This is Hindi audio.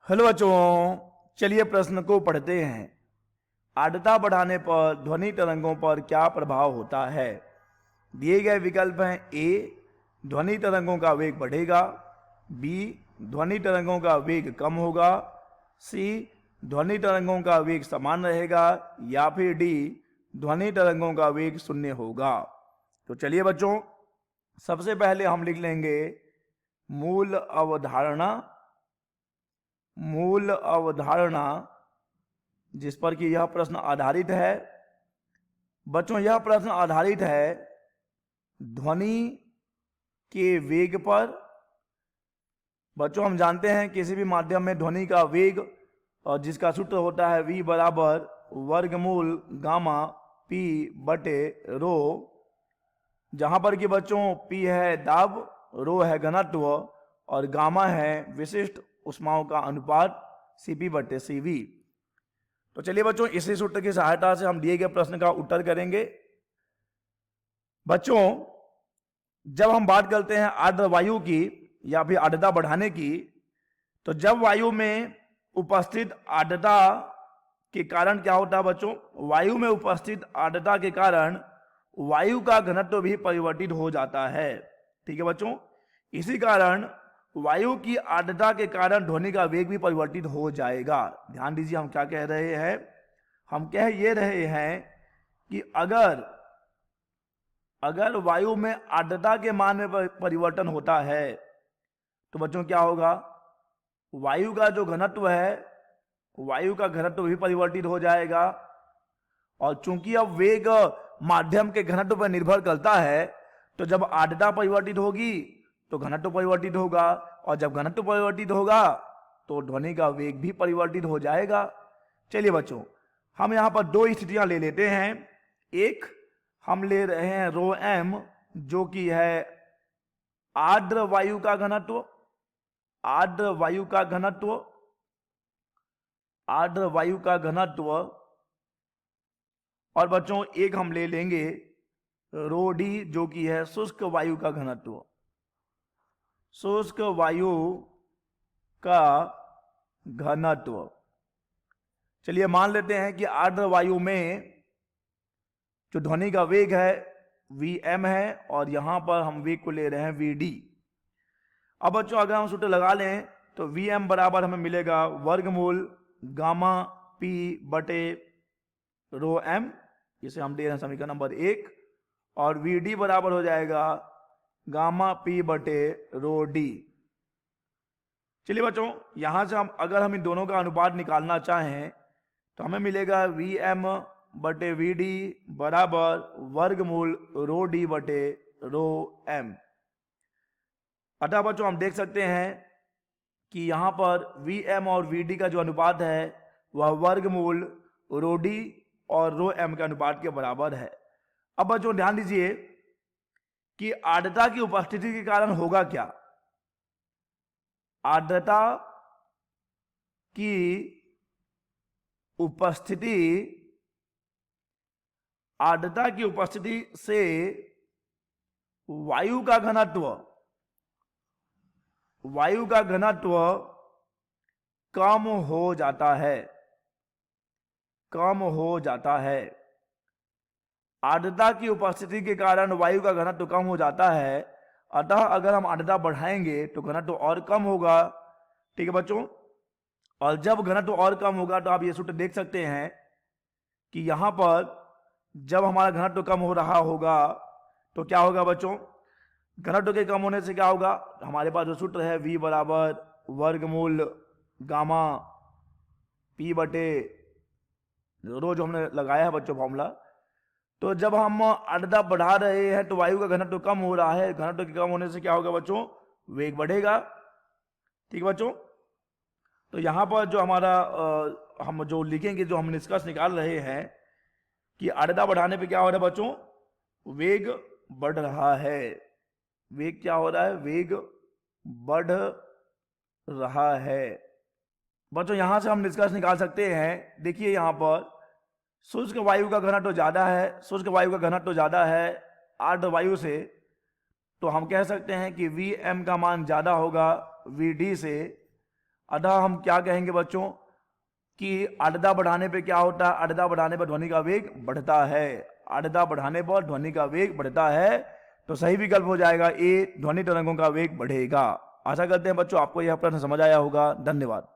हेलो बच्चों, चलिए प्रश्न को पढ़ते हैं। आर्द्रता बढ़ाने पर ध्वनि तरंगों पर क्या प्रभाव होता है। दिए गए विकल्प हैं। ए, ध्वनि तरंगों का वेग बढ़ेगा। बी, ध्वनि तरंगों का वेग कम होगा। सी, ध्वनि तरंगों का वेग समान रहेगा। या फिर डी, ध्वनि तरंगों का वेग शून्य होगा। तो चलिए बच्चों, सबसे पहले हम लिख लेंगे मूल अवधारणा। मूल अवधारणा जिस पर कि यह प्रश्न आधारित है। बच्चों, यह प्रश्न आधारित है ध्वनि के वेग पर। बच्चों, हम जानते हैं किसी भी माध्यम में ध्वनि का वेग और जिसका सूत्र होता है v बराबर वर्गमूल गामा p बटे रो, जहां पर कि बच्चों p है दाब, रो है घनत्व और गामा है विशिष्ट उष्माओं का अनुपात Cp बटे Cv। तो चलिए बच्चों, इसी सूत्र की सहायता से हम दिए गए प्रश्न का उत्तर करेंगे। बच्चों, जब हम बात करते हैं आर्द्र वायु की या फिर आर्द्रता बढ़ाने की, तो जब वायु में उपस्थित आर्द्रता के कारण क्या होता है बच्चों, वायु में उपस्थित आर्द्रता के कारण वायु का घनत्व भी परिवर्तित हो जाता है। ठीक है बच्चों, इसी कारण वायु की आर्द्रता के कारण ध्वनि का वेग भी परिवर्तित हो जाएगा। ध्यान दीजिए, हम क्या कह रहे हैं। हम कह ये रहे हैं कि अगर वायु में आर्द्रता के मान में परिवर्तन होता है तो बच्चों क्या होगा, वायु का जो घनत्व है, वायु का घनत्व भी परिवर्तित हो जाएगा। और चूंकि अब वेग माध्यम के घनत्व पर निर्भर करता है, तो जब आर्द्रता परिवर्तित होगी तो घनत्व परिवर्तित होगा, और जब घनत्व परिवर्तित होगा तो ध्वनि का वेग भी परिवर्तित हो जाएगा। चलिए बच्चों, हम यहां पर दो स्थितियां ले लेते हैं। एक, हम ले रहे हैं रो एम, जो कि है आर्द्र वायु का घनत्व। आर्द्र वायु का घनत्व, आर्द्र वायु का घनत्व। और बच्चों एक हम ले लेंगे रो डी, जो कि है शुष्क वायु का घनत्व। शुष्क वायु का घनत्व। चलिए मान लेते हैं कि आर्द्र वायु में जो ध्वनि का वेग है Vm है, और यहां पर हम वेग को ले रहे हैं Vd। अब बच्चों अगर हम सूत्र लगा लें तो Vm बराबर हमें मिलेगा वर्गमूल गामा P बटे रो एम, इसे हम दे रहे हैं समीकरण नंबर 1। और Vd बराबर हो जाएगा गामा P बटे रो डी। चलिए बच्चों, यहां से अगर हम इन दोनों का अनुपात निकालना चाहें तो हमें मिलेगा Vm बटे Vd बराबर वर्गमूल रो डी बटे रो एम। अतः बच्चों हम देख सकते हैं कि यहां पर Vm और Vd का जो अनुपात है वह वर्गमूल रो डी और रो एम के अनुपात के बराबर है। अब बच्चों ध्यान दीजिए कि आर्द्रता की उपस्थिति के कारण होगा क्या। आर्द्रता की उपस्थिति, आर्द्रता की उपस्थिति से वायु का घनत्व कम हो जाता है, कम हो जाता है। आर्द्रता की उपस्थिति के कारण वायु का घनत्व कम हो जाता है, अतः अगर हम आर्द्रता बढ़ाएंगे तो घनत्व और कम होगा। ठीक है बच्चों, और जब घनत्व और कम होगा तो आप ये सूत्र देख सकते हैं कि यहां पर जब हमारा घनत्व कम हो रहा होगा तो क्या होगा बच्चों, घनत्व के कम होने से क्या होगा, हमारे पास जो सूत्र है V बराबर वर्गमूल गामा P बटे रो, जो हमने लगाया है बच्चों फॉर्मूला। तो जब हम आर्द्रता बढ़ा रहे हैं तो वायु का घनत्व कम हो रहा है, घनत्व के कम होने से क्या होगा बच्चों, वेग बढ़ेगा। ठीक है बच्चों, तो यहां पर जो हमारा हम जो लिखेंगे, जो हम निष्कर्ष निकाल रहे हैं कि आर्द्रता बढ़ाने पे क्या हो रहा है बच्चों, वेग बढ़ रहा है। वेग क्या हो रहा है, वेग बढ़ रहा है। बच्चों यहां से हम निष्कर्ष निकाल सकते हैं। देखिए यहां पर शुष्क वायु का घनत्व ज्यादा है, शुष्क वायु का घनत्व ज्यादा है आर्द्र वायु से, तो हम कह सकते हैं कि Vm का मान ज्यादा होगा Vd से। अतः हम क्या कहेंगे बच्चों कि अर्धा बढ़ाने पे क्या होता है, अर्धा बढ़ाने पर ध्वनि का वेग बढ़ता है, अर्धा बढ़ाने पर ध्वनि का वेग बढ़ता है। तो सही विकल्प हो जाएगा ए, ध्वनि तरंगों का वेग बढ़ेगा। आशा करते हैं बच्चों आपको यह प्रश्न समझ आया होगा। धन्यवाद।